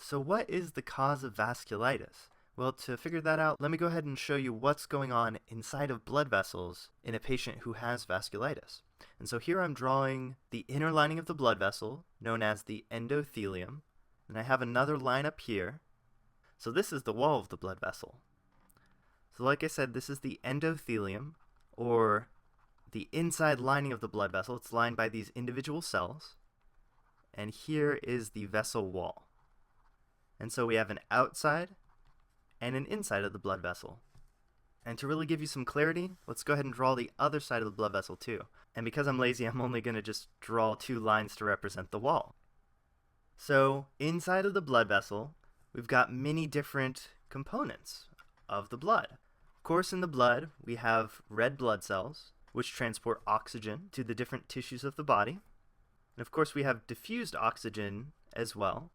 So what is the cause of vasculitis? Well, to figure that out, let me go ahead and show you what's going on inside of blood vessels in a patient who has vasculitis. And so here I'm drawing the inner lining of the blood vessel, known as the endothelium, and I have another line up here. So this is the wall of the blood vessel. So like I said, this is the endothelium, or the inside lining of the blood vessel. It's lined by these individual cells. And here is the vessel wall. And so we have an outside and an inside of the blood vessel. And to really give you some clarity, let's go ahead and draw the other side of the blood vessel too. And because I'm lazy, I'm only going to just draw two lines to represent the wall. So inside of the blood vessel, we've got many different components of the blood. Of course, in the blood, we have red blood cells, which transport oxygen to the different tissues of the body. And of course, we have diffused oxygen as well.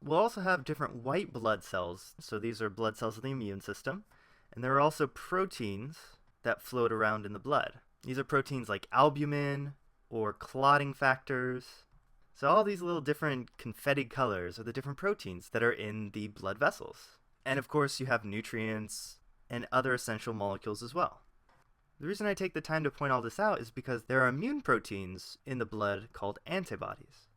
We'll also have different white blood cells, so these are blood cells of the immune system, and there are also proteins that float around in the blood. These are proteins like albumin or clotting factors. So all these little different confetti colors are the different proteins that are in the blood vessels. And of course you have nutrients and other essential molecules as well. The reason I take the time to point all this out is because there are immune proteins in the blood called antibodies.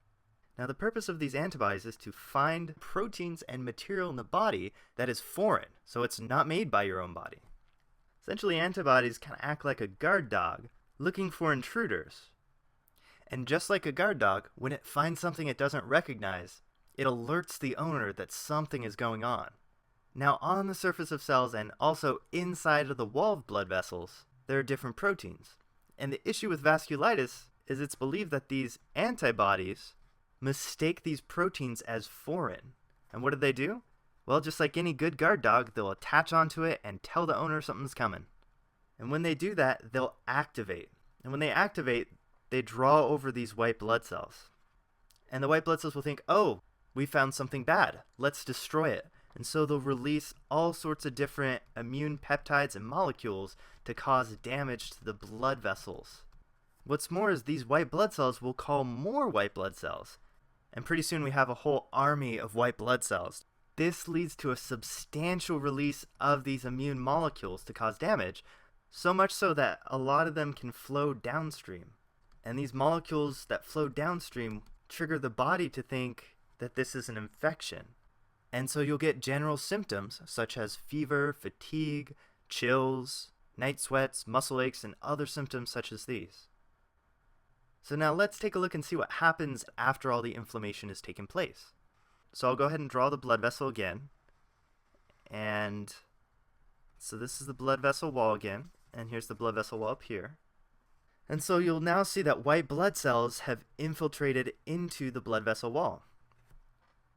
Now the purpose of these antibodies is to find proteins and material in the body that is foreign, so it's not made by your own body. Essentially, antibodies kind of act like a guard dog, looking for intruders. And just like a guard dog, when it finds something it doesn't recognize, it alerts the owner that something is going on. Now on the surface of cells and also inside of the wall of blood vessels, there are different proteins. And the issue with vasculitis is it's believed that these antibodies mistake these proteins as foreign. And what do? Well, just like any good guard dog, they'll attach onto it and tell the owner something's coming. And when they do that, they'll activate. And when they activate, they draw over these white blood cells. And the white blood cells will think, oh, we found something bad. Let's destroy it. And so they'll release all sorts of different immune peptides and molecules to cause damage to the blood vessels. What's more is these white blood cells will call more white blood cells. And pretty soon we have a whole army of white blood cells. This leads to a substantial release of these immune molecules to cause damage, so much so that a lot of them can flow downstream. And these molecules that flow downstream trigger the body to think that this is an infection. And so you'll get general symptoms such as fever, fatigue, chills, night sweats, muscle aches, and other symptoms such as these. So now let's take a look and see what happens after all the inflammation has taken place. So I'll go ahead and draw the blood vessel again. And so this is the blood vessel wall again, and here's the blood vessel wall up here. And so you'll now see that white blood cells have infiltrated into the blood vessel wall.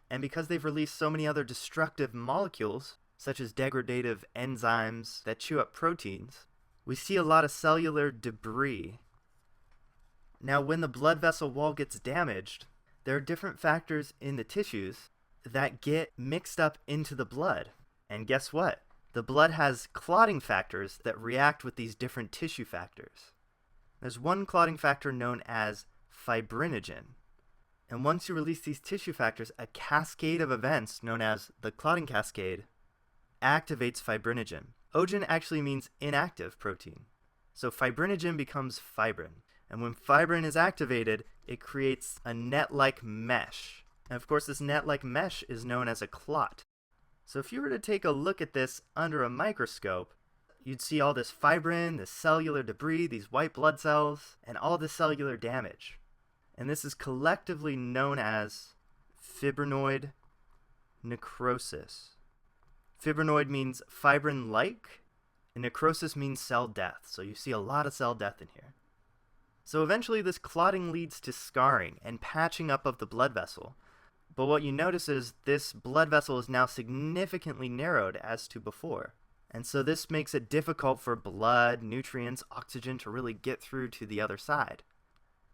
And because they've released so many other destructive molecules, such as degradative enzymes that chew up proteins, we see a lot of cellular debris. Now, when the blood vessel wall gets damaged, there are different factors in the tissues that get mixed up into the blood. And guess what? The blood has clotting factors that react with these different tissue factors. There's one clotting factor known as fibrinogen. And once you release these tissue factors, a cascade of events known as the clotting cascade activates fibrinogen. Ogen actually means inactive protein. So fibrinogen becomes fibrin. And when fibrin is activated, it creates a net-like mesh. And of course, this net-like mesh is known as a clot. So if you were to take a look at this under a microscope, you'd see all this fibrin, this cellular debris, these white blood cells, and all this cellular damage. And this is collectively known as Fibrin Oyd Necrosis. Fibrinoid means fibrin-like, and necrosis means cell death. So you see a lot of cell death in here. So eventually this clotting leads to scarring and patching up of the blood vessel. But what you notice is this blood vessel is now significantly narrowed as to before. And so this makes it difficult for blood, nutrients, oxygen to really get through to the other side.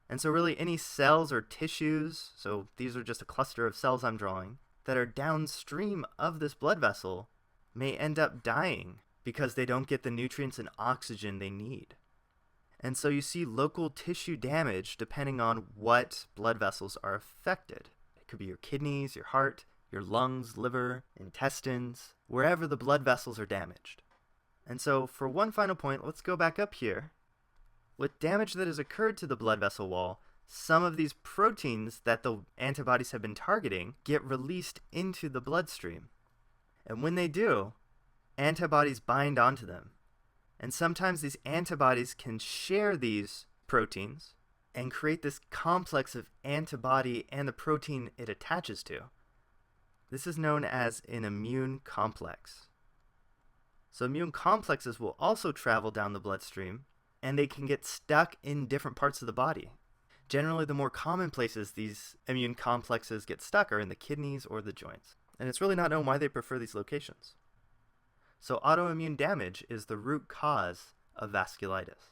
And so really any cells or tissues, so these are just a cluster of cells I'm drawing, that are downstream of this blood vessel may end up dying because they don't get the nutrients and oxygen they need. And so you see local tissue damage depending on what blood vessels are affected. It could be your kidneys, your heart, your lungs, liver, intestines, wherever the blood vessels are damaged. And so for one final point, let's go back up here. With damage that has occurred to the blood vessel wall, some of these proteins that the antibodies have been targeting get released into the bloodstream. And when they do, antibodies bind onto them. And sometimes these antibodies can share these proteins and create this complex of antibody and the protein it attaches to. This is known as an immune complex. So immune complexes will also travel down the bloodstream, and they can get stuck in different parts of the body. Generally, the more common places these immune complexes get stuck are in the kidneys or the joints. And it's really not known why they prefer these locations. So autoimmune damage is the root cause of vasculitis.